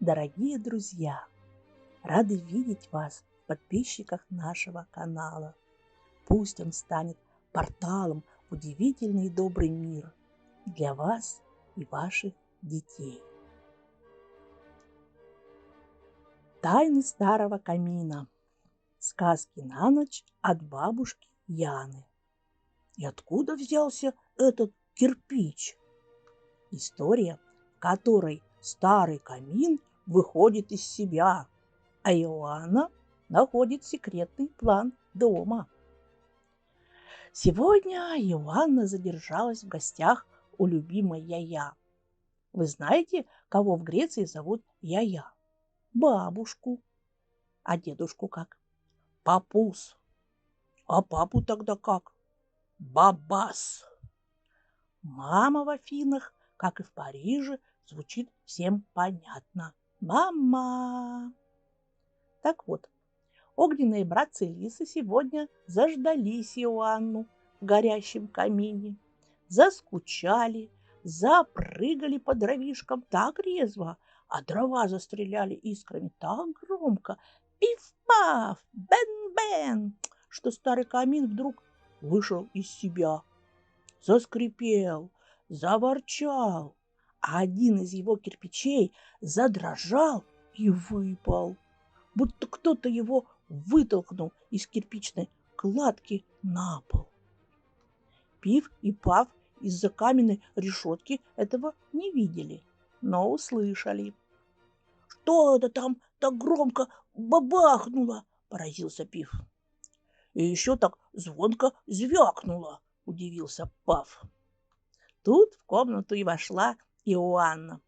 Дорогие друзья, рады видеть вас в подписчиках нашего канала. Пусть он станет порталом в удивительный и добрый мир для вас и ваших детей. Тайны старого камина. Сказки на ночь от бабушки Яны. И откуда взялся этот кирпич? История, в которой старый камин выходит из себя, а Иоанна находит секретный план дома. Сегодня Иоанна задержалась в гостях у любимой Яя. Вы знаете, кого в Греции зовут Яя? Бабушку. А дедушку как? Папус. А папу тогда как? Бабас. Мама в Афинах, как и в Париже, звучит всем понятно. Мама. Так вот, огненные братцы-лисы сегодня заждались Иоанну в горящем камине, заскучали, запрыгали по дровишкам так резво, а дрова застреляли искрами так громко, пиф-паф, бен-бен, что старый камин вдруг вышел из себя, заскрипел, заворчал, а один из его кирпичей задрожал и выпал, будто кто-то его вытолкнул из кирпичной кладки на пол. Пиф и Паф из-за каменной решетки этого не видели, но услышали. «Что это там так громко бабахнуло?» – поразился Пиф. «И еще так звонко звякнуло», – удивился Паф. Тут в комнату и вошла Иоанна.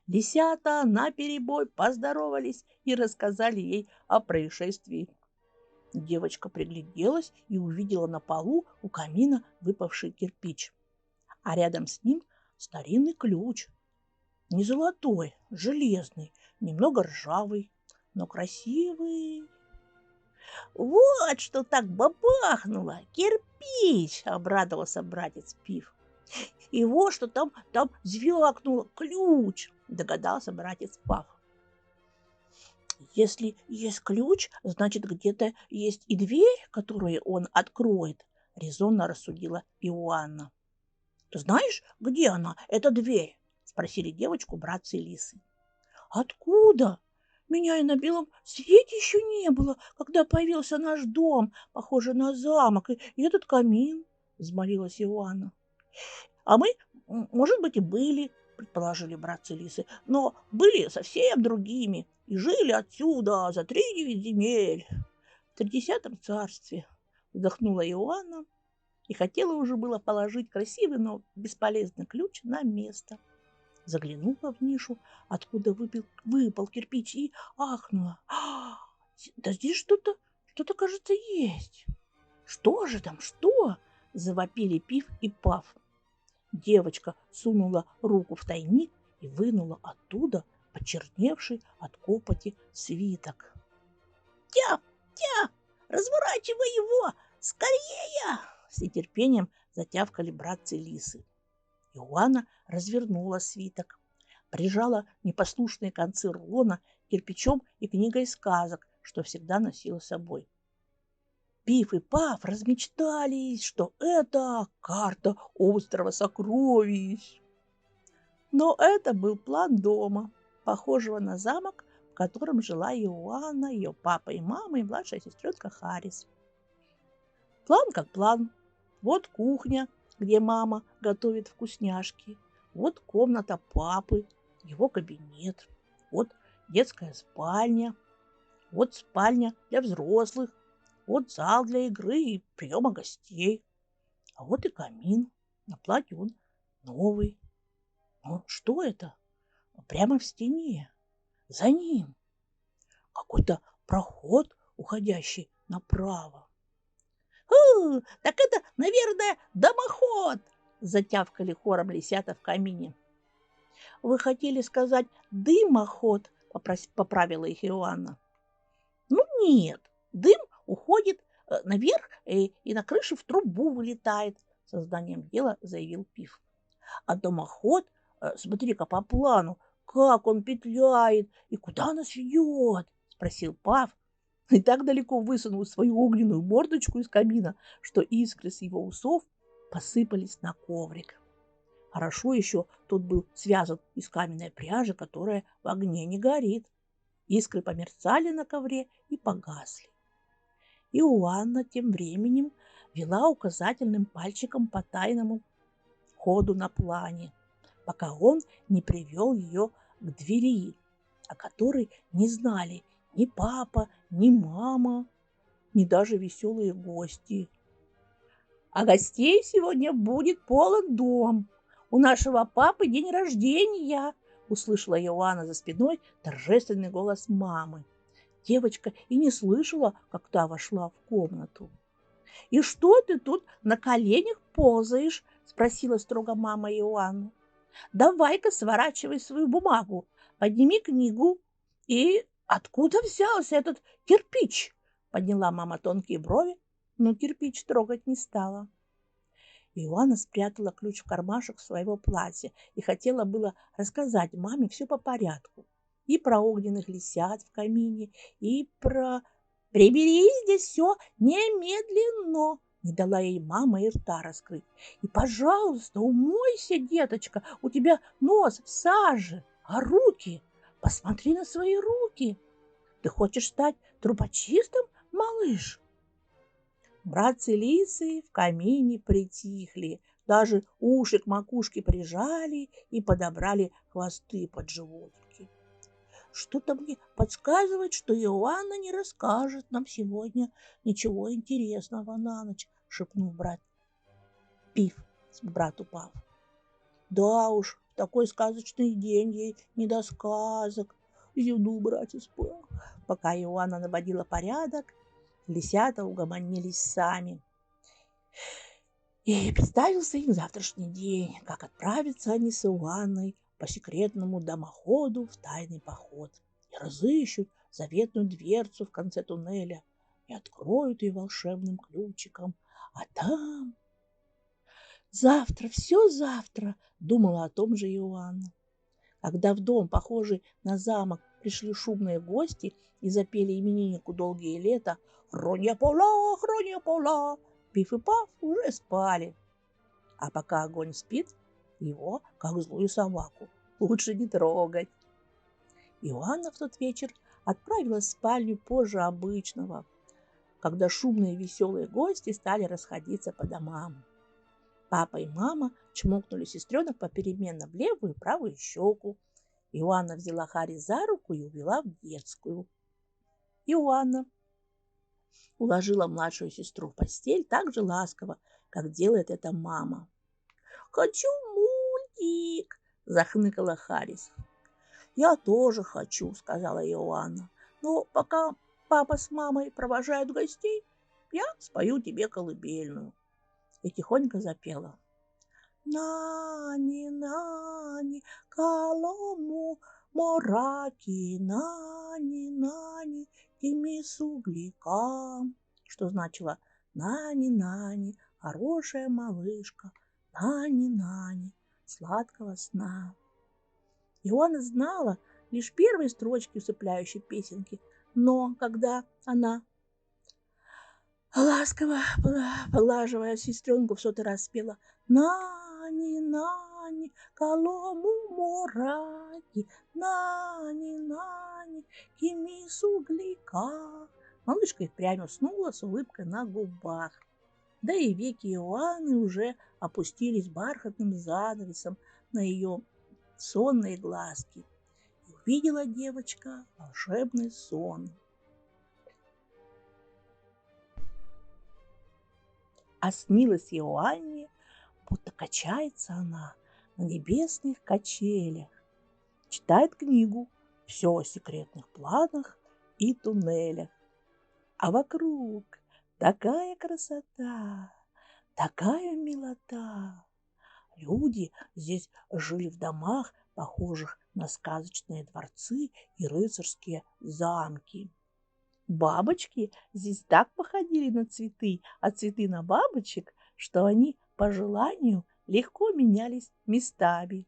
Лисята наперебой поздоровались и рассказали ей о происшествии. Девочка пригляделась и увидела на полу у камина выпавший кирпич, а рядом с ним старинный ключ. Не золотой, железный, немного ржавый, но красивый. «Вот что так бабахнуло! Кирпич!» – обрадовался братец Пиф. «И вот что там звякнуло, ключ!» – догадался братец Паф. «Если есть ключ, значит, где-то есть и дверь, которую он откроет», – резонно рассудила Иоанна. «Ты знаешь, где она, эта дверь?» – спросили девочку братцы-лисы. «Откуда? Меня и на белом свете еще не было, когда появился наш дом, похожий на замок, и этот камин», – взмолилась Иоанна. «А мы, может быть, и были», – предположили братцы-лисы, «но были совсем другими и жили отсюда за 3-9 земель в 30 царстве», – вздохнула Иоанна и хотела уже было положить красивый, но бесполезный ключ на место. Заглянула в нишу, откуда выпал кирпич, и ахнула. «Да здесь что-то, кажется, есть». «Что же там, что?» – завопили Пиф и Паф. Девочка сунула руку в тайник и вынула оттуда почерневший от копоти свиток. «Тяп, тяп, разворачивай его! Скорее!» С нетерпением затявкали братцы-лисы. Иоанна развернула свиток, прижала непослушные концы рулона кирпичом и книгой сказок, что всегда носила с собой. Пиф и Паф размечтались, что это карта острова сокровищ. Но это был план дома, похожего на замок, в котором жила Иоанна, ее папа и мама и младшая сестренка Харис. План как план. Вот кухня, где мама готовит вкусняшки. Вот комната папы, его кабинет. Вот детская спальня. Вот спальня для взрослых. Вот зал для игры и приема гостей. А вот и камин. На платье он новый. Но что это? Прямо в стене. За ним какой-то проход, уходящий направо. Так это, наверное, дымоход!» – затявкали хором лисята в камине. «Вы хотели сказать дымоход?» – поправила их Иоанна. «Ну нет, дым уходит наверх и на крыше в трубу вылетает», – сознанием дела заявил Пиф. «А дымоход, смотри-ка по плану, как он петляет и куда нас ведет?» – спросил Пав. И так далеко высунул свою огненную мордочку из камина, что искры с его усов посыпались на коврик. Хорошо еще тот был связан из каменной пряжи, которая в огне не горит. Искры померцали на ковре и погасли. Иоанна тем временем вела указательным пальчиком по тайному ходу на плане, пока он не привел ее к двери, о которой не знали ни папа, ни мама, ни даже веселые гости. «А гостей сегодня будет полон дом. У нашего папы день рождения!» – услышала Иоанна за спиной торжественный голос мамы. Девочка и не слышала, как та вошла в комнату. «И что ты тут на коленях ползаешь?» – спросила строго мама Иоанну. «Давай-ка сворачивай свою бумагу, подними книгу. И откуда взялся этот кирпич?» – подняла мама тонкие брови, но кирпич трогать не стала. Иоанна спрятала ключ в кармашек своего платья и хотела было рассказать маме все по порядку. И про огненных лисят в камине, и про... «Прибери здесь все немедленно!» Не дала ей мама и рта раскрыть. «И, пожалуйста, умойся, деточка, у тебя нос в саже, а руки? Посмотри на свои руки. Ты хочешь стать трубочистом, малыш?» Братцы-лисы в камине притихли, даже уши к макушке прижали и подобрали хвосты под животики. «Что-то мне подсказывает, что Иоанна не расскажет нам сегодня ничего интересного на ночь», — шепнул брат Пиф брату Пав. «Да уж, в такой сказочный день ей не до сказок», — зевнул братец Пав. Пока Иоанна наводила порядок, лисята угомонились сами. И представился им завтрашний день, как отправятся они с Иоанной по секретному дымоходу в тайный поход и разыщут заветную дверцу в конце туннеля и откроют ее волшебным ключиком. А там... Завтра, все завтра, думала о том же Иоанна. Когда в дом, похожий на замок, пришли шумные гости и запели имениннику долгие лета «Хронья пола», Пиф и Паф уже спали. А пока огонь спит, его, как злую собаку, лучше не трогать. Иоанна в тот вечер отправилась в спальню позже обычного, когда шумные веселые гости стали расходиться по домам. Папа и мама чмокнули сестренок попеременно в левую и правую щеку. Иоанна взяла Хари за руку и увела в детскую. Иоанна уложила младшую сестру в постель так же ласково, как делает это мама. «Хочу мультик!» – захныкала Харис. «Я тоже хочу», – сказала Иоанна. «Но пока папа с мамой провожают гостей, я спою тебе колыбельную». И тихонько запела. «Нани, нани, колому мораки, нани, нани, тими суглика», что значило «Нани, нани, хорошая малышка, нани, нани, сладкого сна». Иоанна знала лишь первые строчки усыпляющей песенки, но когда она, ласково поглаживая сестренку, в сотый раз спела «Нани, нани, колому мораки, нани, нани, кими суглика», малышка и впрямь уснула с улыбкой на губах. Да и веки Иоанны уже опустились бархатным занавесом на ее сонные глазки. И увидела девочка волшебный сон. А снилось Иоанне, будто качается она на небесных качелях, читает книгу «Все о секретных планах и туннелях». А вокруг такая красота, такая милота. Люди здесь жили в домах, похожих на сказочные дворцы и рыцарские замки. Бабочки здесь так походили на цветы, а цветы на бабочек, что они по желанию легко менялись местами.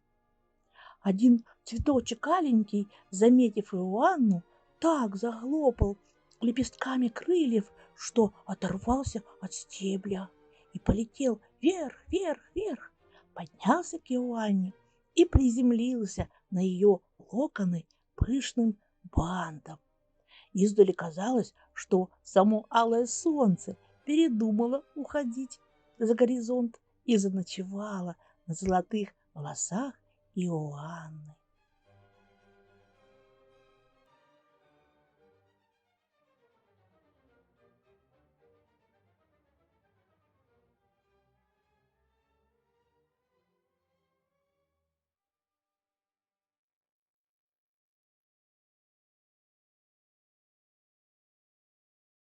Один цветочек аленький, заметив Иоанну, так захлопал лепестками крыльев, что оторвался от стебля и полетел вверх, вверх, вверх, поднялся к Иоанне и приземлился на ее локоны пышным бантом. Издали казалось, что само алое солнце передумало уходить за горизонт и заночевало на золотых волосах Иоанны.